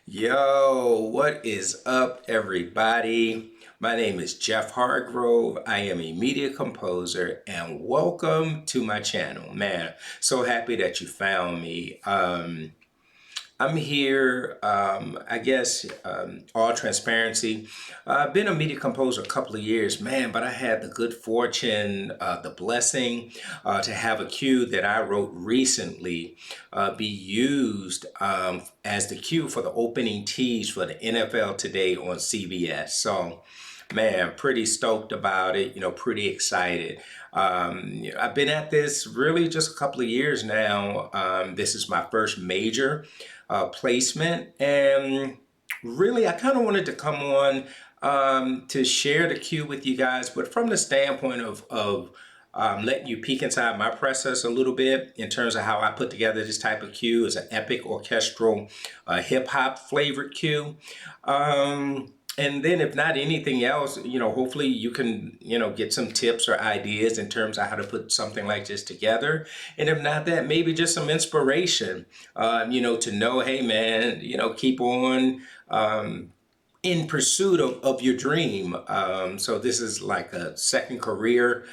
Yo, what is up, everybody? My name is Jeff Hargrove. I am a media composer, and welcome to my channel. Man, so happy that you found me. I'm here, all transparency. I've been a media composer a couple of years, man, but I had the good fortune, the blessing to have a cue that I wrote recently be used as the cue for the opening tease for the NFL Today on CBS. So, man, pretty stoked about it, pretty excited. I've been at this really just a couple of years now. This is my first major placement. And really, I kind of wanted to come on to share the cue with you guys, but from the standpoint of letting you peek inside my process a little bit in terms of how I put together this type of cue as an epic orchestral hip hop flavored cue. And then if not anything else, hopefully you can, get some tips or ideas in terms of how to put something like this together. And if not that, maybe just some inspiration, to know, hey man, keep on, in pursuit of your dream. So this is like a second career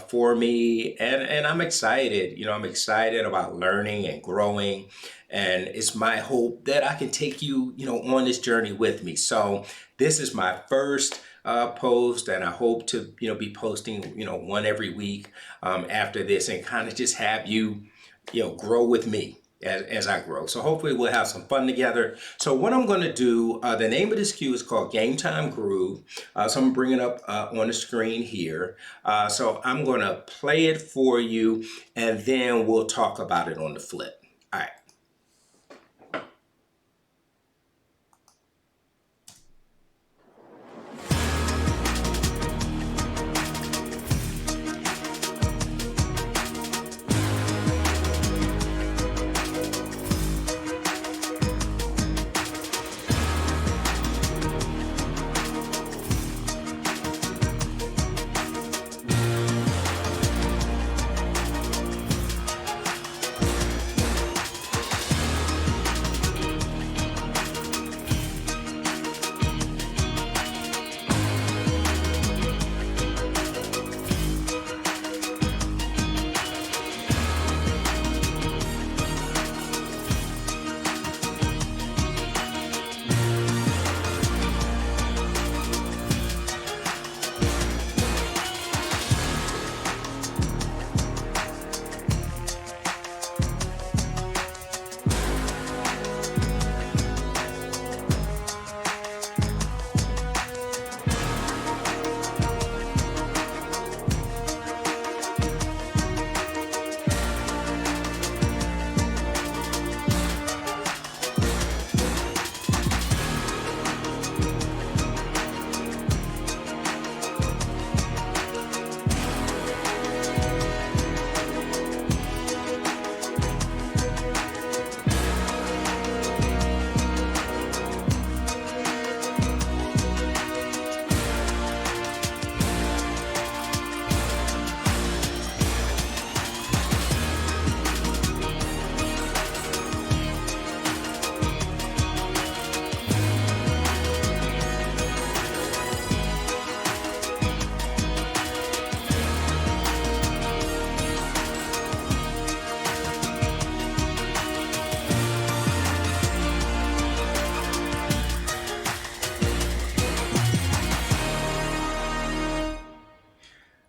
for me, and I'm excited. I'm excited about learning and growing, and it's my hope that I can take you, on this journey with me. So this is my first post, and I hope to, be posting, one every week after this, and kind of just have you, grow with me as I grow. So hopefully we'll have some fun together. So what I'm going to do, the name of this cue is called Game Time Groove. So I'm bringing it up on the screen here. So I'm going to play it for you, and then we'll talk about it on the flip. All right.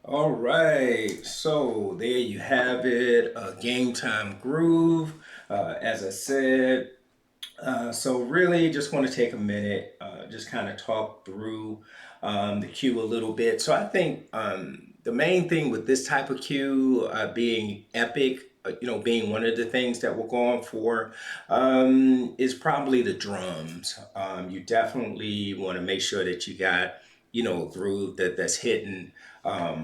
All right, so there you have it, a Game Time Groove. As I said, so really just want to take a minute, just kind of talk through the cue a little bit. So I think the main thing with this type of cue being epic, being one of the things that we're going for, is probably the drums. You definitely want to make sure that you got, a groove that's hitting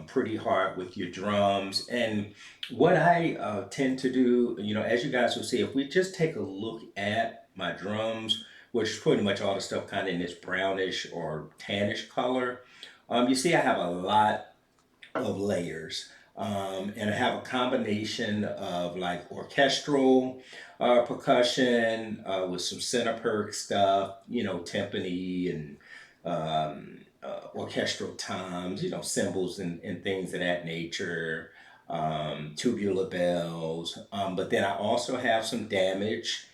pretty hard with your drums. And what I tend to do, as you guys will see, if we just take a look at my drums, which is pretty much all the stuff kind of in this brownish or tannish color, you see I have a lot of layers. And I have a combination of like orchestral percussion with some center perk stuff, timpani and orchestral toms, cymbals and things of that nature, tubular bells. But then I also have some damage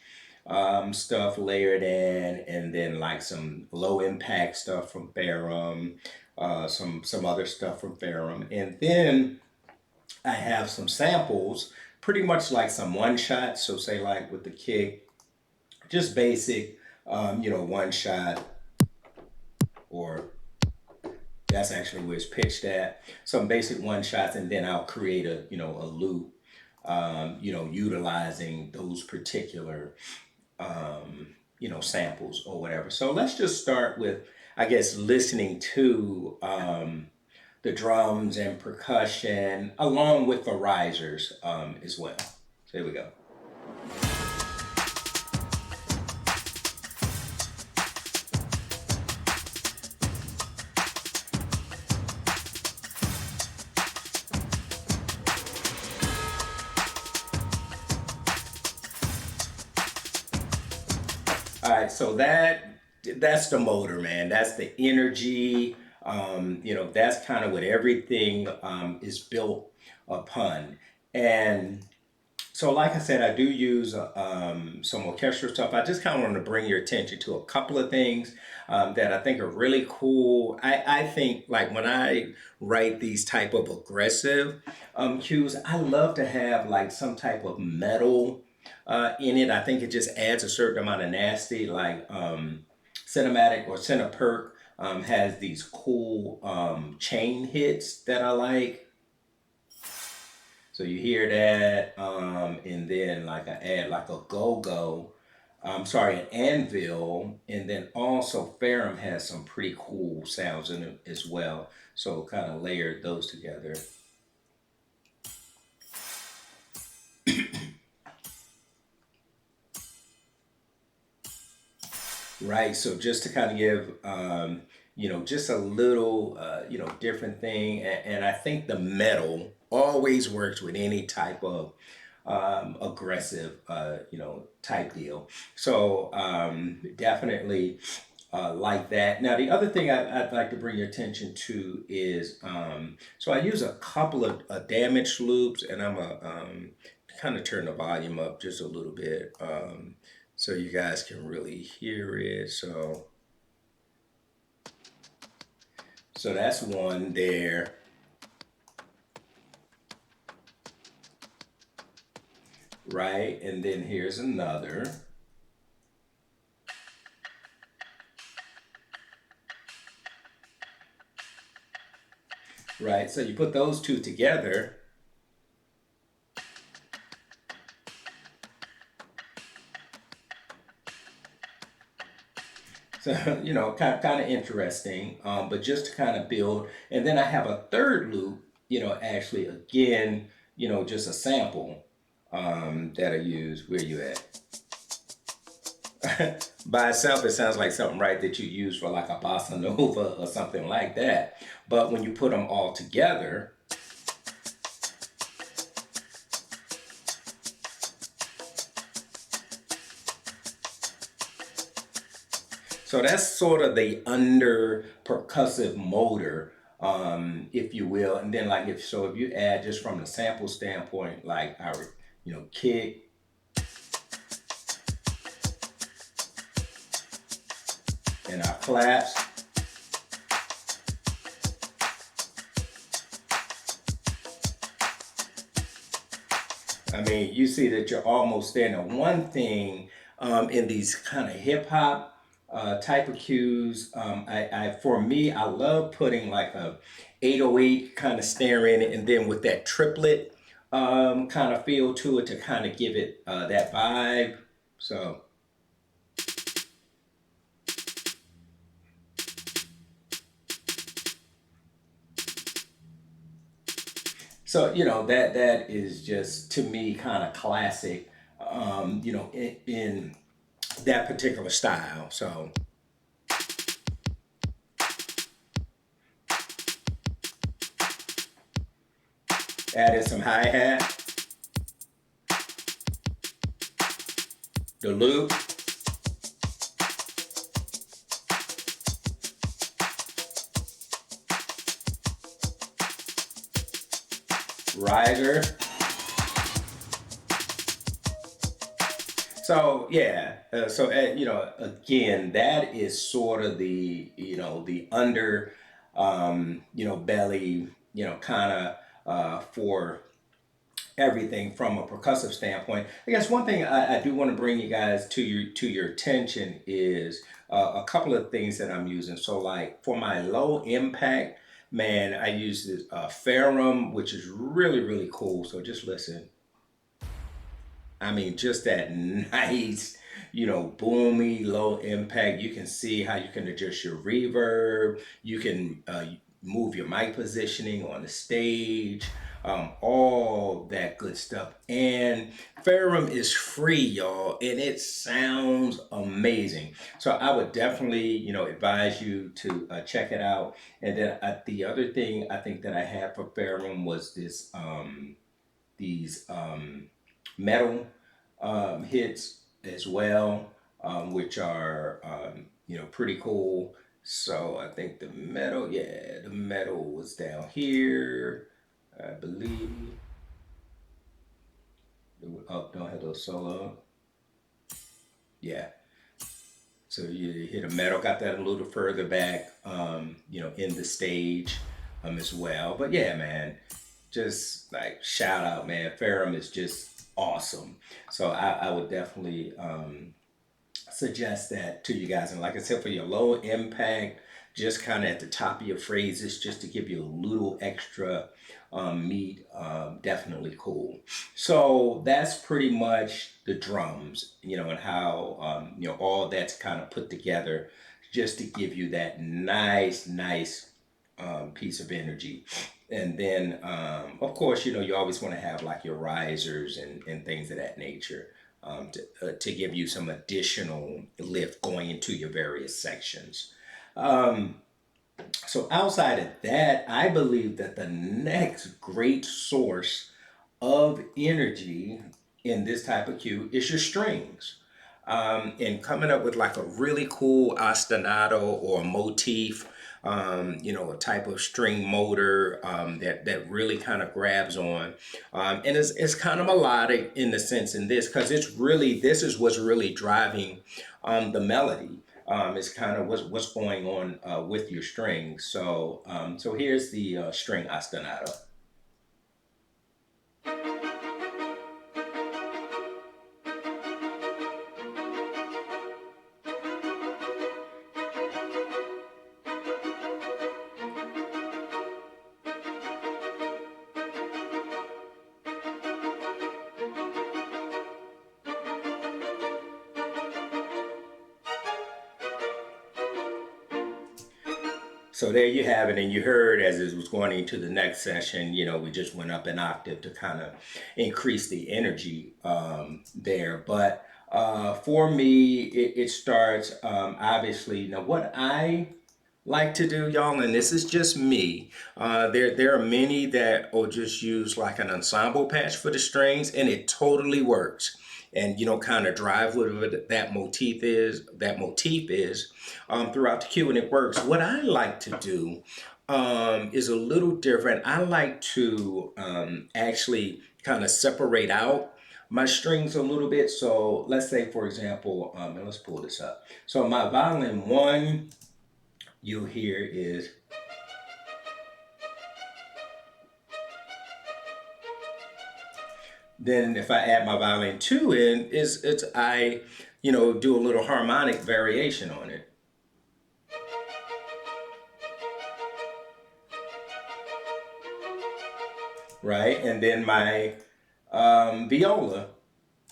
stuff layered in, and then like some low impact stuff from Ferrum, some other stuff from Ferrum, and then I have some samples, pretty much like some one shots. So say like with the kick, just basic, one shot, or that's actually where it's pitched at. Some basic one shots, and then I'll create a loop, utilizing those particular samples or whatever. So let's just start with, I guess, listening to the drums and percussion along with the risers as well. So here we go. All right, so that's the motor, man. That's the energy. That's kind of what everything is built upon. And so, like I said, I do use some orchestral stuff. I just kind of want to bring your attention to a couple of things that I think are really cool. I think like when I write these type of aggressive cues, I love to have like some type of metal in it. I think it just adds a certain amount of nasty. Like cinematic or cine perk has these cool chain hits that I like. So you hear that, and then like I add like a go-go, sorry, an anvil, and then also Ferrum has some pretty cool sounds in it as well. So kind of layered those together. Right. So just to kind of give, just a little, different thing. And I think the metal always works with any type of aggressive, type deal. So definitely like that. Now, the other thing I'd like to bring your attention to is, so I use a couple of damaged loops, and I'm a kind of turn the volume up just a little bit. So you guys can really hear it. So that's one there, right? And then here's another, right? So you put those two together. So, kind of interesting, but just to kind of build. And then I have a third loop, actually, again, just a sample that I use. Where you at? By itself, it sounds like something, right, that you use for like a bossa nova or something like that. But when you put them all together, so that's sort of the under percussive motor, if you will. And then like if you add just from the sample standpoint, like our, kick, and our claps. I mean, you see that you're almost there. Now, one thing in these kind of hip hop type of cues, for me, I love putting like a 808 kind of snare in it, and then with that triplet kind of feel to it to kind of give it that vibe. So that is just to me kind of classic, in that particular style. So Add in some hi-hat, the loop, riser. So yeah, you know, again, that is sort of the, you know, the under, you know, belly, you know, kind of for everything from a percussive standpoint. I guess one thing I do want to bring you guys to your attention is a couple of things that I'm using. So like for my low impact, man, I use this Ferrum, which is really cool. So just listen. I mean, just that nice, you know, boomy, low impact. You can see how you can adjust your reverb. You can move your mic positioning on the stage, all that good stuff. And Ferrum is free, y'all, and it sounds amazing. So I would definitely, you know, advise you to check it out. And then the other thing I think that I had for Ferrum was these metal hits as well, which are you know, pretty cool. So I think the metal, yeah, the metal was down here, I believe. Oh, don't have those solo. Yeah. So you hit a metal, got that a little further back, you know, in the stage as well. But yeah, man, just like shout out, man. Ferrum is just awesome. So I would definitely suggest that to you guys. And like I said, for your low impact, just kind of at the top of your phrases, just to give you a little extra meat, definitely cool. So that's pretty much the drums, you know, and how, you know, all that's kind of put together just to give you that nice piece of energy. And then, of course, you know, you always want to have like your risers and things of that nature to give you some additional lift going into your various sections. Um, so outside of that, I believe that the next great source of energy in this type of cue is your strings. And coming up with like a really cool ostinato or a motif, you know, a type of string motor that really kind of grabs on. And it's kind of melodic in the sense in this, because it's really, this is what's really driving the melody. Is kind of what's going on with your strings. So here's the string ostinato. So there you have it, and you heard as it was going into the next session, you know, we just went up an octave to kind of increase the energy there. But for me, it starts obviously. Now, what I like to do, y'all, and this is just me. There are many that will just use like an ensemble patch for the strings, and it totally works. And you know, kind of drive whatever that motif is throughout the cue, and it works. What I like to do is a little different. I like to actually kind of separate out my strings a little bit. So let's say, for example, and let's pull this up. So my violin one, you'll hear is, then if I add my violin two in, is it's I, you know, do a little harmonic variation on it, right? And then my viola,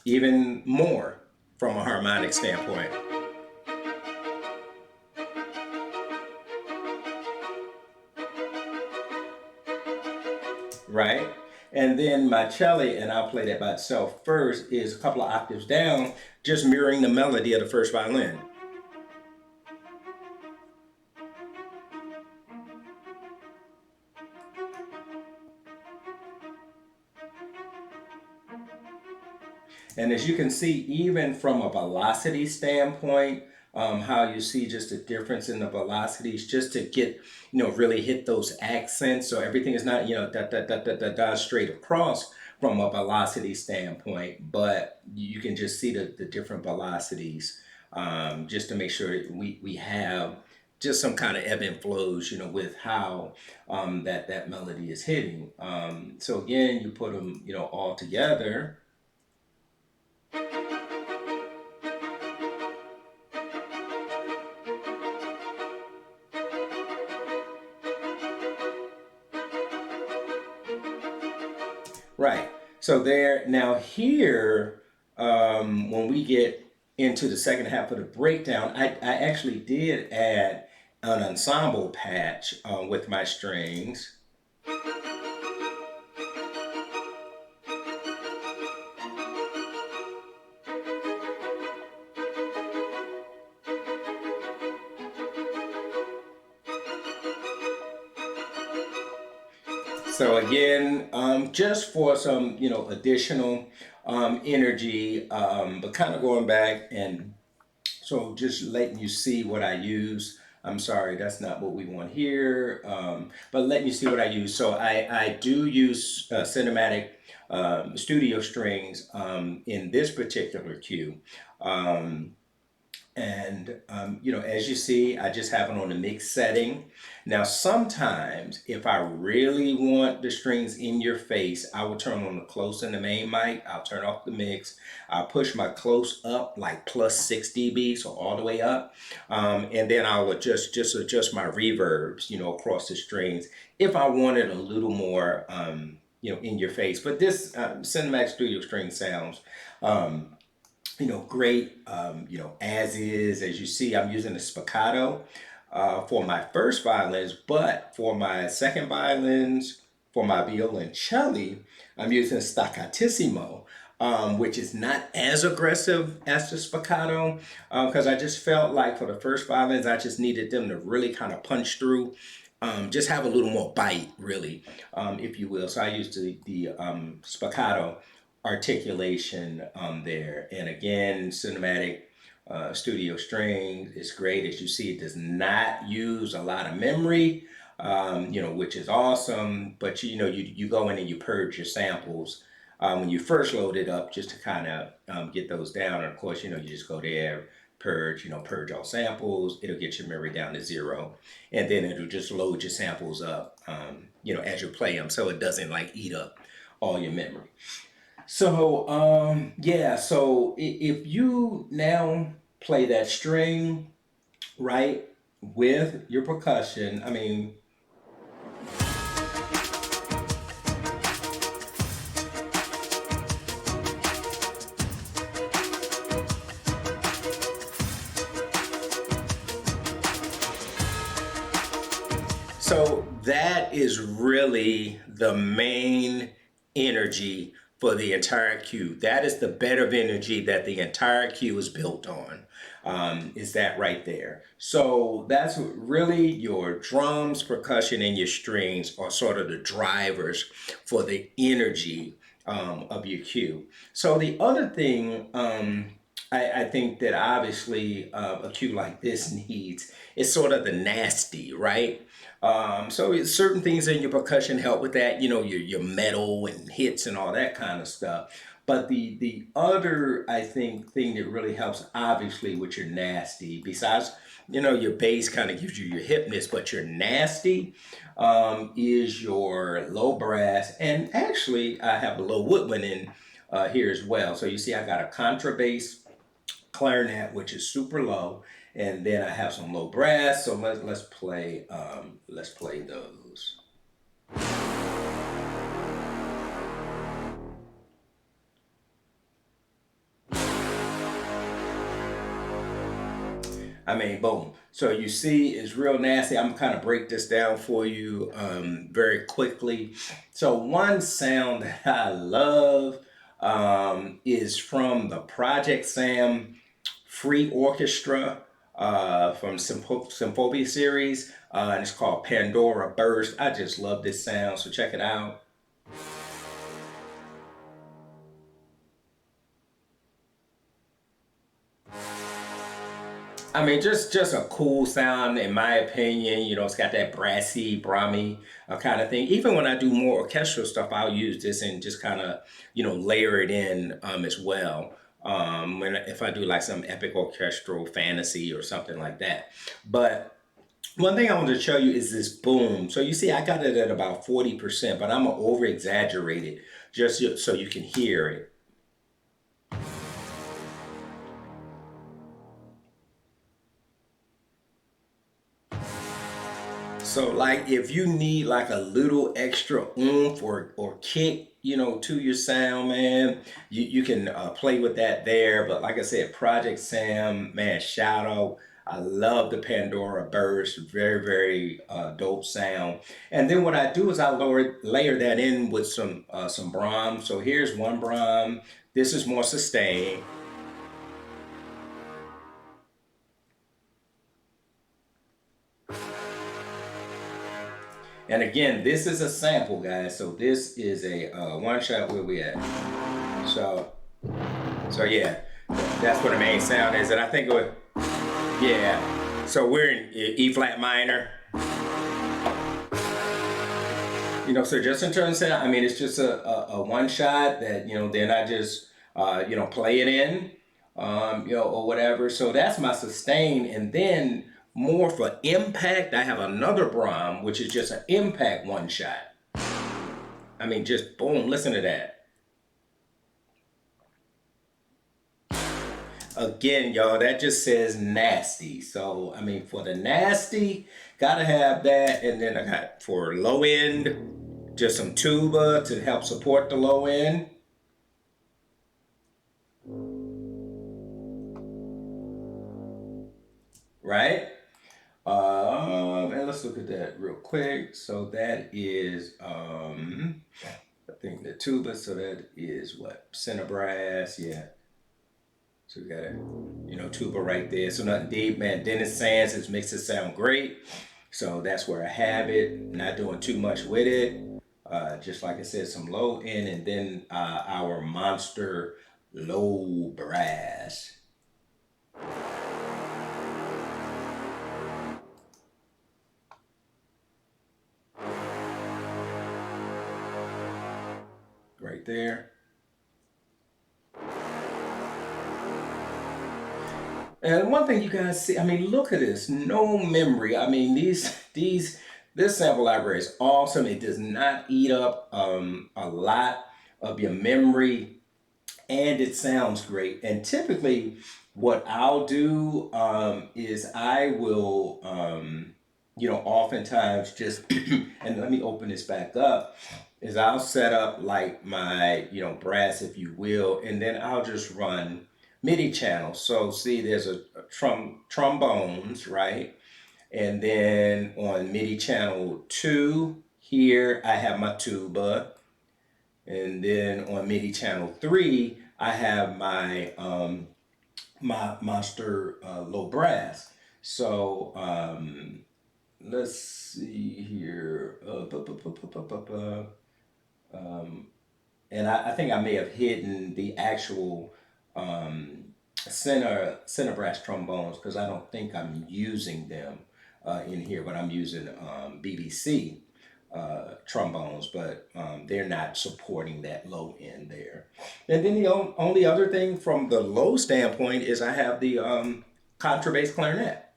even more from a harmonic standpoint, right? And then my cello, and I'll play that by itself first, is a couple of octaves down, just mirroring the melody of the first violin. And as you can see, even from a velocity standpoint, how you see just a difference in the velocities just to get, really hit those accents. So everything is not, da, da, da, da, da, da, straight across from a velocity standpoint, but you can just see the different velocities, just to make sure we have just some kind of ebb and flows, with how that melody is hitting. So again, you put them, all together. Right. So there, now here, when we get into the second half of the breakdown, I actually did add an ensemble patch with my strings. So again, just for some, additional energy, but kind of going back and so just letting you see what I use. I'm sorry, that's not what we want here, but letting you see what I use. So I do use cinematic studio strings in this particular cue. Um, and as you see, I just have it on the mix setting. Now sometimes if I really want the strings in your face, I will turn on the close in the main mic. I'll turn off the mix. I'll push my close up like plus 6 dB, so all the way up. And then I'll just adjust my reverbs, across the strings if I wanted a little more in your face. But this cinematic studio string sounds great, as is. As you see, I'm using a spiccato for my first violins, but for my second violins, for my violoncelli, I'm using staccatissimo, which is not as aggressive as the spiccato, because I just felt like for the first violins, I just needed them to really kind of punch through. Just have a little more bite, really, if you will. So I used the spiccato articulation there. And again, cinematic studio strings is great. As you see, it does not use a lot of memory, which is awesome. But you go in and you purge your samples when you first load it up, just to kind of get those down. And of course, you just go there, purge, purge all samples. It'll get your memory down to 0, and then it'll just load your samples up, as you play them, so it doesn't like eat up all your memory. So, yeah, so if you now play that string, right, with your percussion, I mean, so that is really the main energy for the entire cue. That is the bed of energy that the entire cue is built on. Is that right there? So that's really your drums, percussion, and your strings are sort of the drivers for the energy of your cue. So the other thing I think that obviously a cue like this needs is sort of the nasty, right? So certain things in your percussion help with that, your metal and hits and all that kind of stuff. But the other, I think, thing that really helps, obviously, with your nasty, besides, your bass kind of gives you your hipness, but your nasty is your low brass. And actually, I have a low woodwind in here as well. So you see, I got a contrabass clarinet, which is super low, and then I have some low brass. So let's play those. I mean, boom. So you see, it's real nasty. I'm gonna kind of break this down for you very quickly. So one sound that I love is from the Project Sam free orchestra from Symphobia series, and it's called Pandora Burst. I just love this sound, so check it out. I mean, just a cool sound in my opinion. You know, it's got that brassy, brahmy kind of thing. Even when I do more orchestral stuff, I'll use this and just kind of layer it in as well. When if I do like some epic orchestral fantasy or something like that. But one thing I want to show you is this boom. So you see, I got it at about 40%, but I'm gonna over exaggerate it just so you can hear it. So like if you need like a little extra oomph or kick, to your sound, man, you can play with that there. But like I said, Project Sam, man, shout out. I love the Pandora burst, very, very dope sound. And then what I do is I layer that in with some Brahms. So here's one Brahms. This is more sustained. And again, this is a sample, guys. So this is a one shot where we at. So, so yeah, that's what the main sound is. And I think it was, yeah. So we're in E flat minor. So just in terms of sound, I mean, it's just a one shot that, then I just, play it in, or whatever. So that's my sustain. And then more for impact, I have another Brahm, which is just an impact one shot. I mean, just boom, listen to that. Again, y'all, that just says nasty. So, I mean, for the nasty, gotta have that. And then I got for low end, just some tuba to help support the low end, right? And let's look at that real quick. So that is, I think the tuba. So that is what center brass. Yeah. So we got a, tuba right there. So nothing deep, man. Dennis Sands has makes it sound great. So that's where I have it. Not doing too much with it. Just like I said, some low end, and then our monster low brass. Right there. And one thing you guys see, I mean, look at this. No memory. I mean, this sample library is awesome. It does not eat up a lot of your memory, and it sounds great. And typically, what I'll do is I will, oftentimes just, and let me open this back up, is I'll set up like my, brass, if you will, and then I'll just run MIDI channels. So see, there's a trombones, right? And then on MIDI channel 2, here I have my tuba. And then on MIDI channel 3, I have my monster low brass. So let's see here. And I think I may have hidden the actual center brass trombones because I don't think I'm using them in here, but I'm using BBC trombones, but they're not supporting that low end there. And then the only other thing from the low standpoint is I have the contrabass clarinet.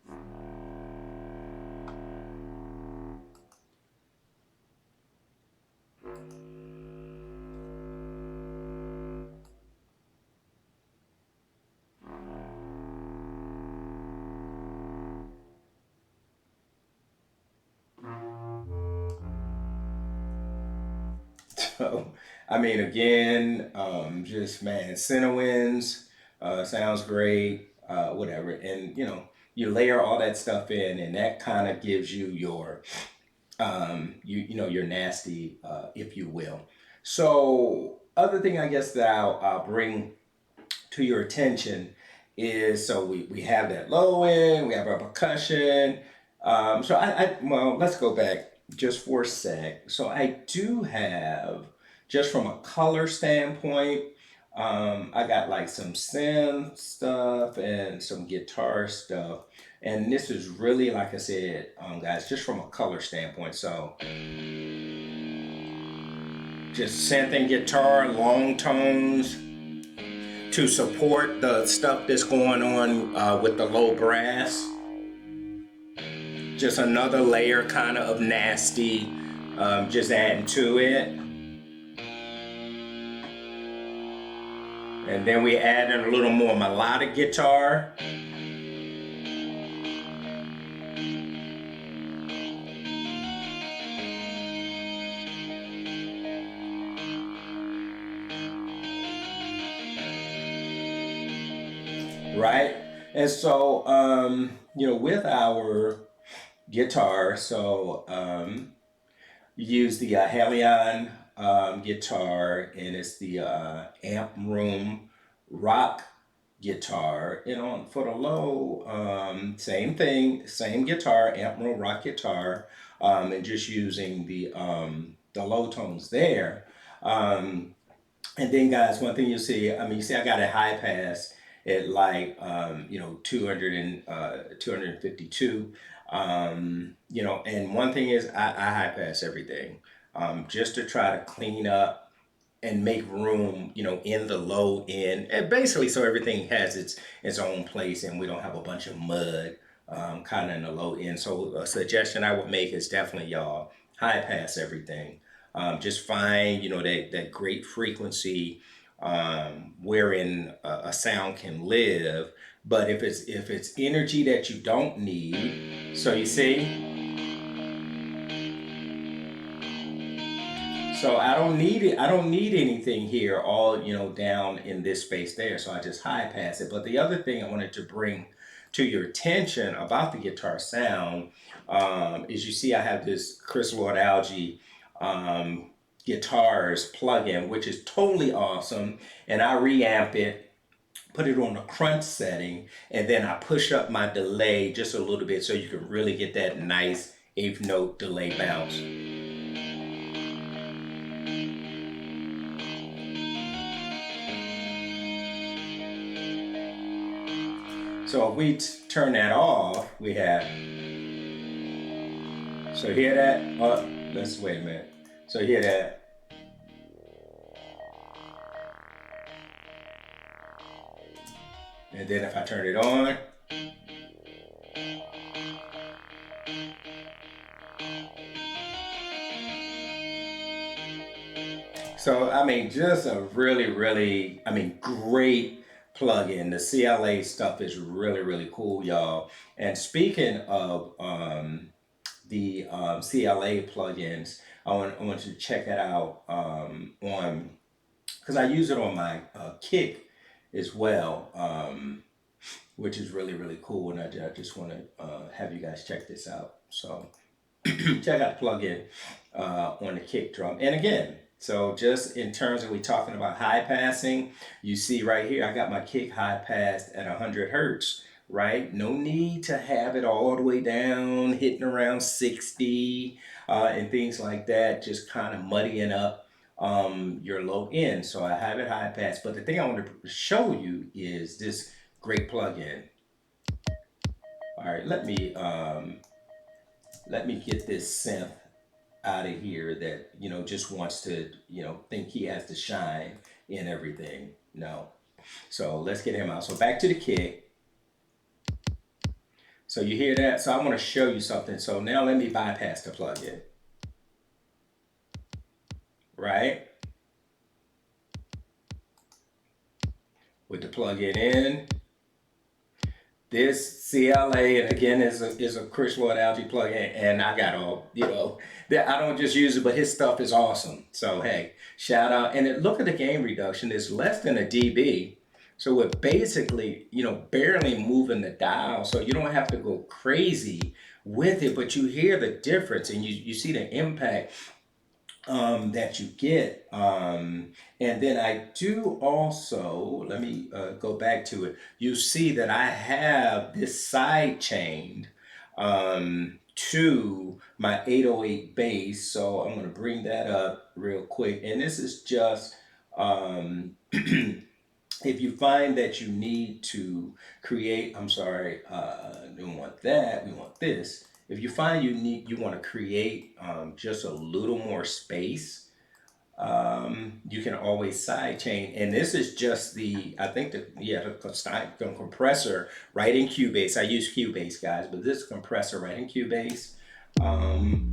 So, I mean, again, just man, center winds sounds great, whatever. And you layer all that stuff in, and that kind of gives you your your nasty, if you will. So, other thing I guess that I'll bring to your attention is so we have that low end, we have our percussion. So well, let's go back just for a sec. So I do have, just from a color standpoint, I got like some synth stuff and some guitar stuff. And this is really, like I said, guys, just from a color standpoint. So just synth and guitar, long tones to support the stuff that's going on with the low brass. Just another layer kind of nasty, just adding to it. And then we add in a little more melodic guitar. Right? And so, with our guitar, so use the Helion guitar, and it's the amp room rock guitar. And on for the low, same thing, same guitar, amp room rock guitar, and just using the low tones there. Um, and then, guys, one thing you see, I mean, you see, I got a high pass at like, 200 and 252. And one thing is, I high pass everything, just to try to clean up and make room, in the low end, and basically so everything has its own place, and we don't have a bunch of mud, kind of in the low end. So a suggestion I would make is definitely y'all high pass everything. Just find that great frequency, wherein a sound can live. But if it's energy that you don't need, so you see. So I don't need it. I don't need anything here, all down in this space there. So I just high pass it. But the other thing I wanted to bring to your attention about the guitar sound, is you see I have this Chris Lord Algae um, guitars plugin, which is totally awesome, and I reamp it, put it on the crunch setting, and then I push up my delay just a little bit so you can really get that nice eighth note delay bounce. So if we turn that off, we have, so hear that? Oh, let's wait a minute. So hear that? And then if I turn it on, so I mean, just a really, really, I mean, great plugin. The CLA stuff is really, really cool, y'all. And speaking of the CLA plugins, I want you to check it out, on, because I use it on my kick as well, which is really, really cool. And I just want to have you guys check this out. So check out the plugin on the kick drum. And again, so just in terms of we talking about high passing, you see right here, I got my kick high passed at 100 hertz, right? No need to have it all the way down, hitting around 60, and things like that, just kind of muddying up your low end. So I have it high pass. But the thing I want to show you is this great plugin. All right, let me get this synth out of here that just wants to think he has to shine in everything. No. So let's get him out. So back to the kick. So you hear that? So I want to show you something. So now let me bypass the plugin. Right? With the plugin in. This CLA, and again, is a Chris Lord Algae plugin, and I got all, that I don't just use it, but his stuff is awesome. So hey, shout out. And look at the gain reduction, it's less than a dB. So we're basically, barely moving the dial. So you don't have to go crazy with it, but you hear the difference, and you see the impact that you get. And then I do also, let me go back to it. You see that I have this side chained to my 808 bass. So I'm going to bring that up real quick. And this is just Um, if you find that you need to create, I'm sorry, we don't want that, we want this. If you find you want to create just a little more space, you can always sidechain. And this is just I think the compressor right in Cubase. I use Cubase, guys, but this compressor right in Cubase. Um,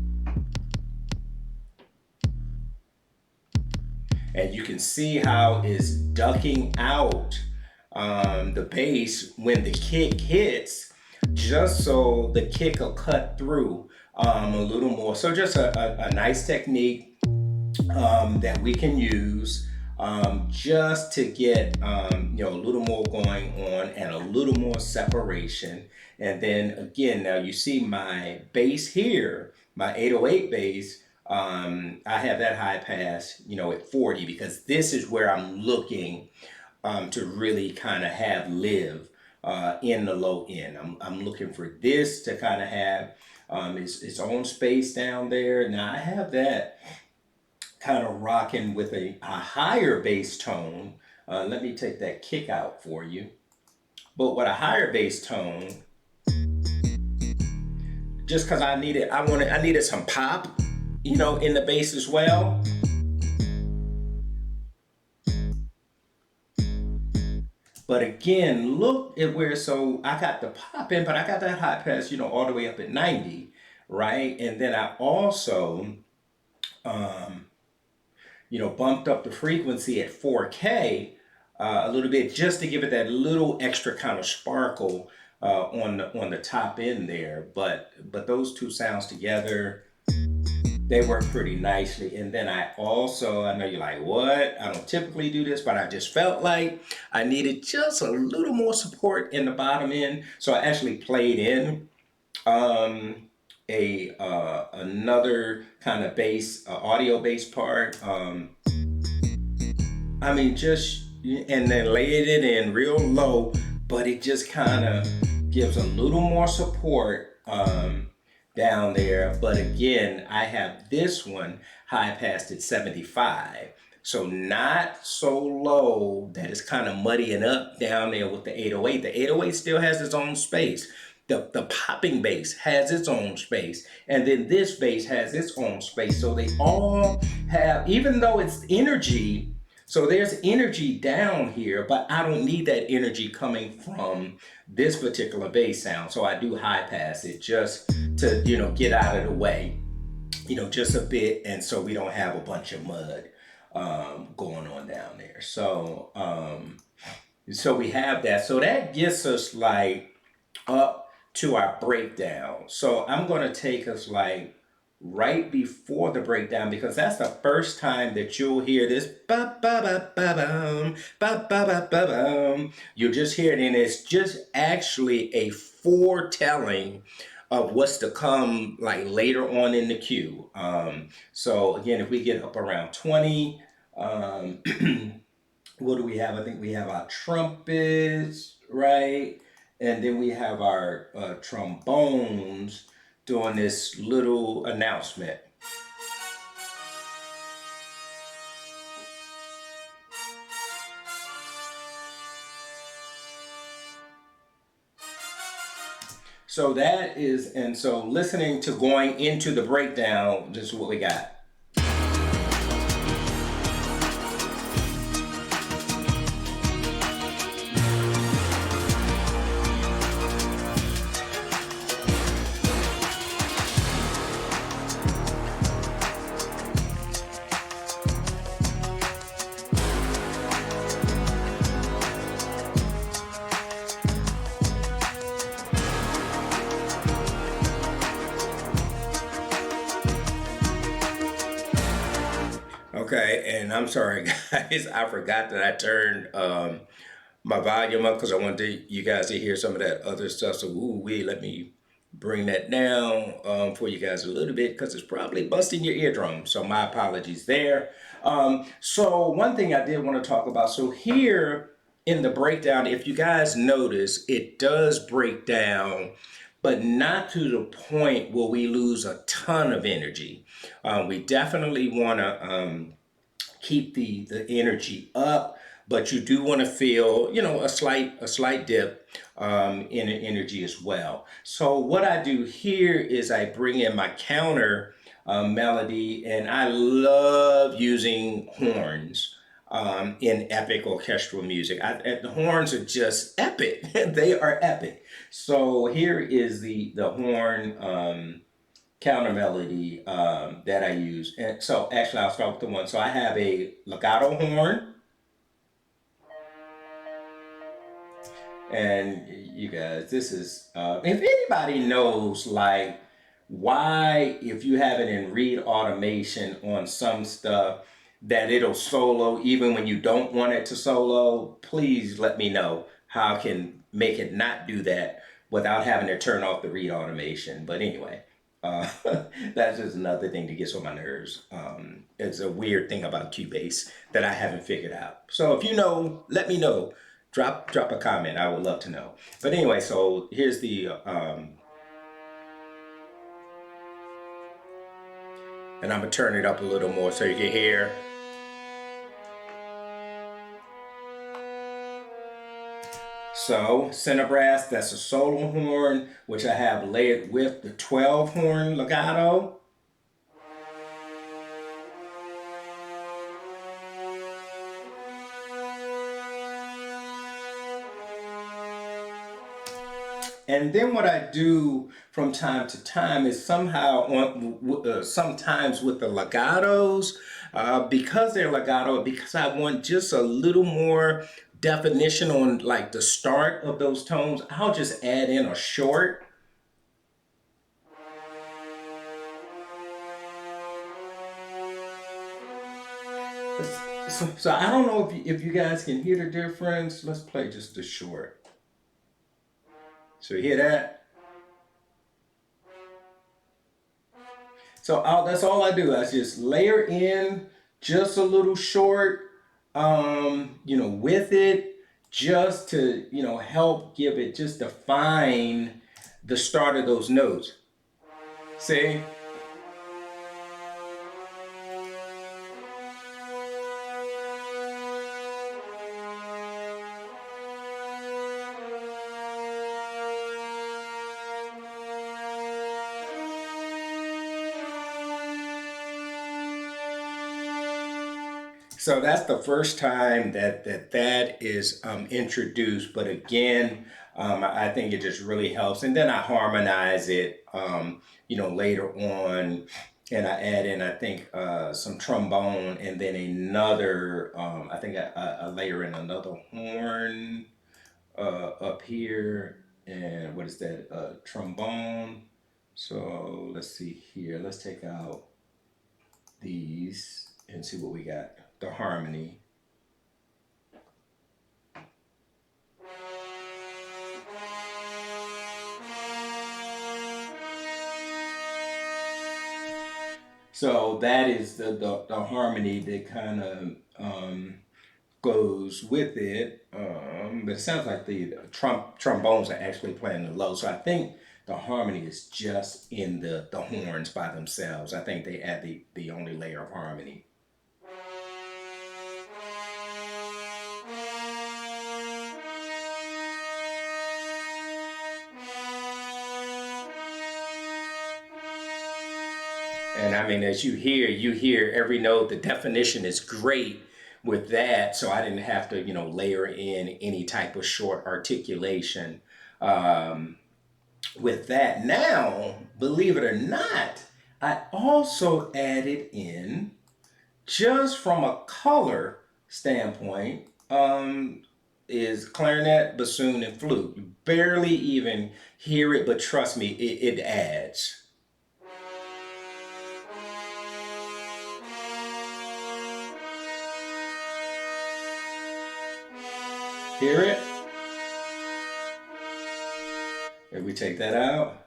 and you can see how it's ducking out the bass when the kick hits, just so the kick will cut through a little more. So just a nice technique that we can use just to get a little more going on and a little more separation. And then again, now you see my bass here, my 808 bass. I have that high pass, at 40, because this is where I'm looking to really kind of have live in the low end. I'm looking for this to kind of have its own space down there. Now I have that kind of rocking with a higher bass tone. Let me take that kick out for you. But with a higher bass tone, just because I needed some pop, in the bass as well. But again, look at where, so I got the pop in, but I got that high pass, all the way up at 90, right? And then I also, um, bumped up the frequency at 4K a little bit, just to give it that little extra kind of sparkle on the top end there. But those two sounds together, they work pretty nicely. And then I know you're like, what? I don't typically do this, but I just felt like I needed just a little more support in the bottom end. So I actually played in um, a another kind of bass, audio bass part. I mean, just and then laid it in real low, but it just kind of gives a little more support down there. But again, I have this one high passed at 75. So not so low that it's kind of muddying up down there with the 808. The 808 still has its own space. The popping bass has its own space. And then this bass has its own space. So they all have, even though it's energy, so there's energy down here, but I don't need that energy coming from this particular bass sound. So I do high pass it just to, get out of the way, just a bit. And so we don't have a bunch of mud going on down there. So we have that. So that gets us like up to our breakdown. So I'm going to take us like right before the breakdown, because that's the first time that you'll hear this ba ba ba ba bum ba ba ba ba bum. You'll just hear it, and it's just actually a foretelling of what's to come like later on in the cue. So again, if we get up around 20, what do we have? I think we have our trumpets, right? And then we have our trombones doing this little announcement. So that is, and so listening to going into the breakdown, this is what we got. Okay, and I'm sorry, guys. I forgot that I turned my volume up because I wanted you guys to hear some of that other stuff. So, let me bring that down for you guys a little bit, because it's probably busting your eardrum. So, my apologies there. So, one thing I did want to talk about. So, here in the breakdown, if you guys notice, it does break down, but not to the point where we lose a ton of energy. We definitely want to keep the energy up, but you do want to feel, a slight dip in the energy as well. So what I do here is I bring in my counter melody, and I love using horns in epic orchestral music. The horns are just epic. They are epic. So here is the horn counter melody that I use. And so actually, I'll start with the one. So I have a legato horn, and you guys, this is if anybody knows like why if you have it in read automation on some stuff that it'll solo even when you don't want it to solo, please let me know how I can make it not do that without having to turn off the read automation. But anyway, uh, that's just another thing that gets on my nerves. It's a weird thing about Cubase that I haven't figured out. So if you know, let me know. Drop a comment. I would love to know. But anyway, so here's the and I'm gonna turn it up a little more so you can hear. So center brass, that's a solo horn, which I have layered with the 12 horn legato. And then what I do from time to time is sometimes with the legatos, because they're legato, because I want just a little more definition on like the start of those tones, I'll just add in a short. So I don't know if you guys can hear the difference. Let's play just the short. So you hear that? So that's all I do. I just layer in just a little short, with it, just to, help give it, just define the start of those notes. See? So that's the first time that is introduced. But again, I think it just really helps. And then I harmonize it, later on, and I add in, I think, some trombone, and then another. I think I layer in another horn up here, and what is that? Trombone. So let's see here. Let's take out these and see what we got. The harmony. So that is the harmony that kind of goes with it. But it sounds like the trombones are actually playing the low. So I think the harmony is just in the horns by themselves. I think they add the only layer of harmony. And I mean, as you hear every note, the definition is great with that. So I didn't have to, layer in any type of short articulation with that. Now, believe it or not, I also added in, just from a color standpoint, is clarinet, bassoon, and flute. You barely even hear it, but trust me, it adds. Hear it? If we take that out.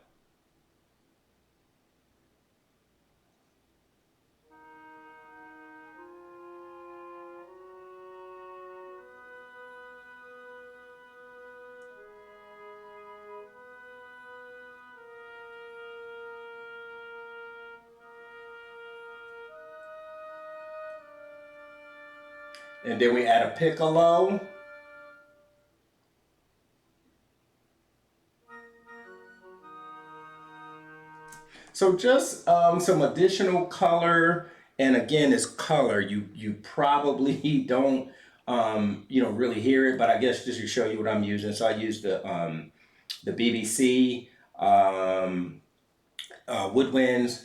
And then we add a piccolo. So just some additional color, and again, it's color. You probably don't really hear it, but I guess just to show you what I'm using. So I use the BBC woodwinds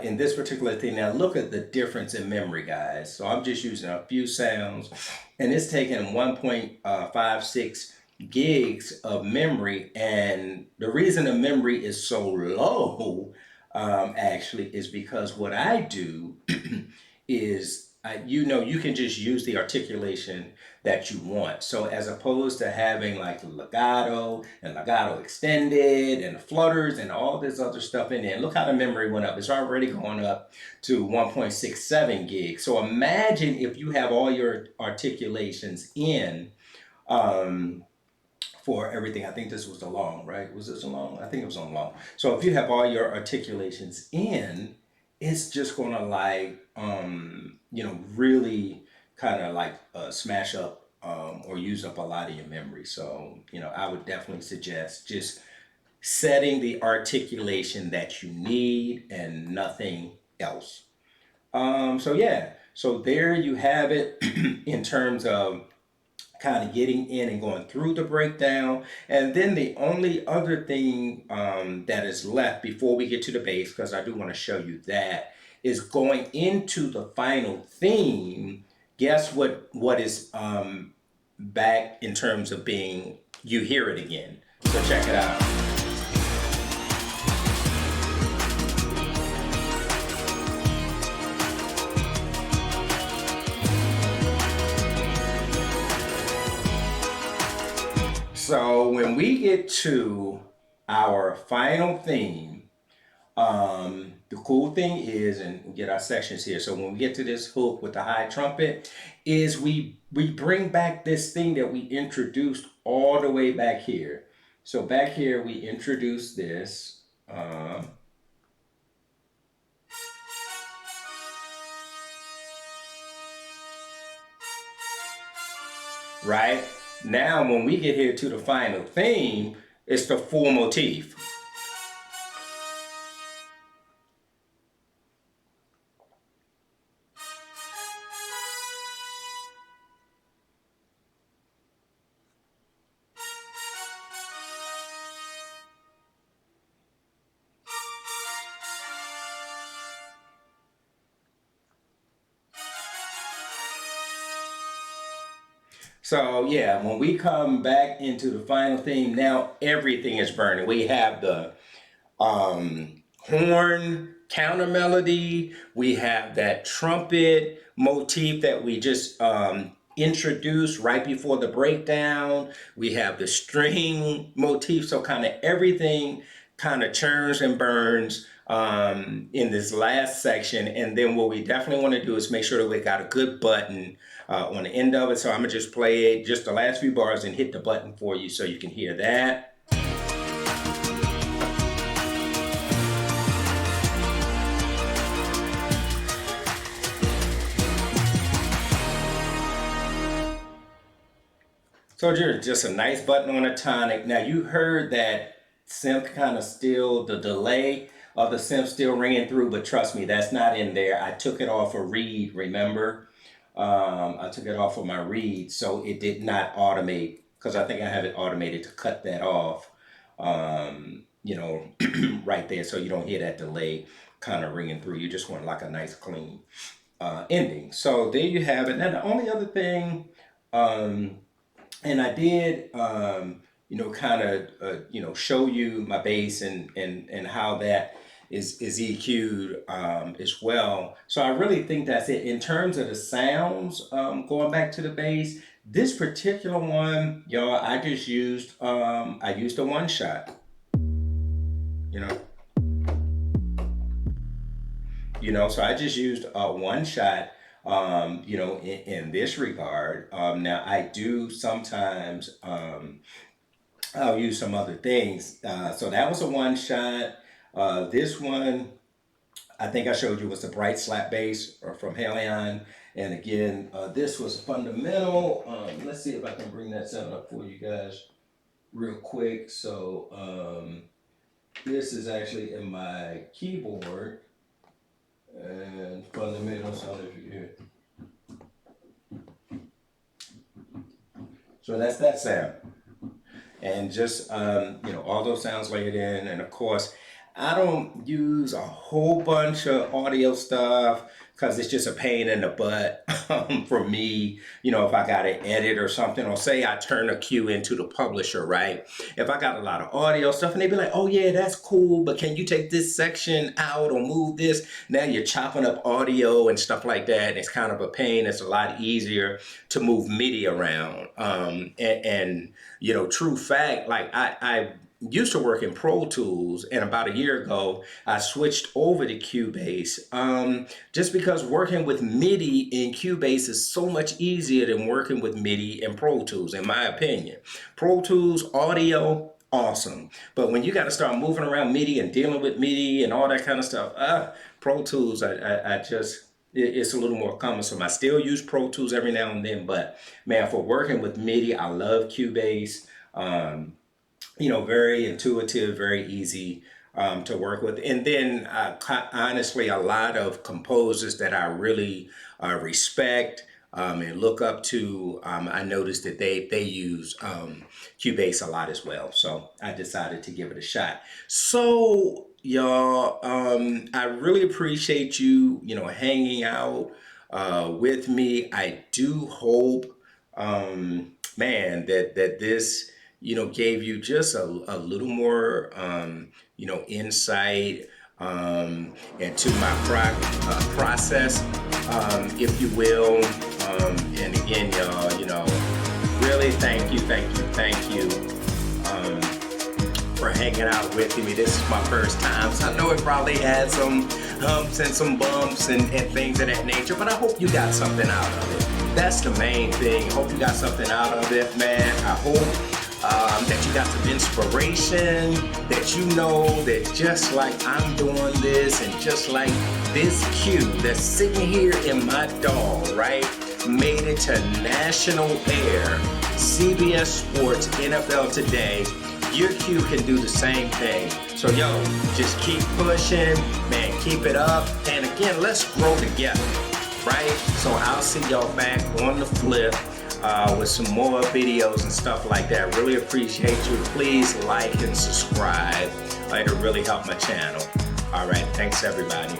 in this particular thing. Now look at the difference in memory, guys. So I'm just using a few sounds, and it's taking 1.56 gigs of memory. And the reason the memory is so low, actually, is because what I do is you can just use the articulation that you want. So as opposed to having like legato and legato extended and flutters and all this other stuff in there, look how the memory went up. It's already going up to 1.67 gigs. So imagine if you have all your articulations in um, for everything. I think this was the long, right? Was this a long? I think it was on long. So if you have all your articulations in, it's just gonna like really kind of like smash up or use up a lot of your memory. So I would definitely suggest just setting the articulation that you need and nothing else. So yeah, so there you have it in terms of kind of getting in and going through the breakdown. And then the only other thing that is left before we get to the bass, because I do want to show you that, is going into the final theme. Guess what is back in terms of being, you hear it again. So check it out. So when we get to our final theme, the cool thing is, and we get our sections here. So when we get to this hook with the high trumpet, is we bring back this thing that we introduced all the way back here. So back here we introduce this. Right now, when we get here to the final theme, it's the full motif. So yeah, when we come back into the final theme, now everything is burning. We have the horn counter melody. We have that trumpet motif that we just introduced right before the breakdown. We have the string motif. So kind of everything kind of churns and burns in this last section. And then what we definitely want to do is make sure that we got a good button on the end of it. So I'm gonna just play just the last few bars and hit the button for you so you can hear that. So there's just a nice button on a tonic. Now you heard that synth kind of still, the delay of the synth still ringing through, but trust me, that's not in there. I took it off a reed, remember? I took it off of my reed, so it did not automate, because I think I have it automated to cut that off, right there, so you don't hear that delay kind of ringing through. You just want like a nice clean ending. So there you have it. Now the only other thing, um, and I did, kind of, show you my bass and how that is EQ'd as well. So I really think that's it in terms of the sounds. Going back to the bass, this particular one, y'all, I used a one shot. You know, so I just used a one shot. In this regard. Now I do sometimes. I'll use some other things. So that was a one shot. This one I think I showed you was the bright slap bass from Halion. And again, this was fundamental. Let's see if I can bring that sound up for you guys real quick. So this is actually in my keyboard and fundamental sound if you hear it. So that's that sound. And just, all those sounds layered in. And of course, I don't use a whole bunch of audio stuff because it's just a pain in the butt for me. If I got to edit or something, or say I turn a cue into the publisher, right? If I got a lot of audio stuff and they be like, oh yeah, that's cool, but can you take this section out or move this? Now you're chopping up audio and stuff like that. And it's kind of a pain. It's a lot easier to move MIDI around. True fact, like I used to work in Pro Tools, and about a year ago, I switched over to Cubase just because working with MIDI in Cubase is so much easier than working with MIDI in Pro Tools, in my opinion. Pro Tools audio, awesome. But when you got to start moving around MIDI and dealing with MIDI and all that kind of stuff, Pro Tools, it's a little more cumbersome. I still use Pro Tools every now and then, but man, for working with MIDI, I love Cubase. Very intuitive, very easy to work with. And then honestly, a lot of composers that I really respect and look up to, I noticed that they use Cubase a lot as well. So I decided to give it a shot. So y'all, I really appreciate you, hanging out with me. I do hope, that this gave you just a little more, insight into my process, if you will. And again, y'all, really thank you for hanging out with me. This is my first time, so I know it probably had some humps and some bumps and things of that nature, but I hope you got something out of it. That's the main thing. Hope you got something out of it, man. I hope that you got some inspiration, that that just like I'm doing this and just like this cue that's sitting here in my DAW, right, made it to national air, CBS Sports, NFL Today, your cue can do the same thing. So just keep pushing, man, keep it up. And again, let's grow together, right? So I'll see y'all back on the flip with some more videos and stuff like that. Really appreciate you. Please like and subscribe. It'll really help my channel. All right, thanks everybody.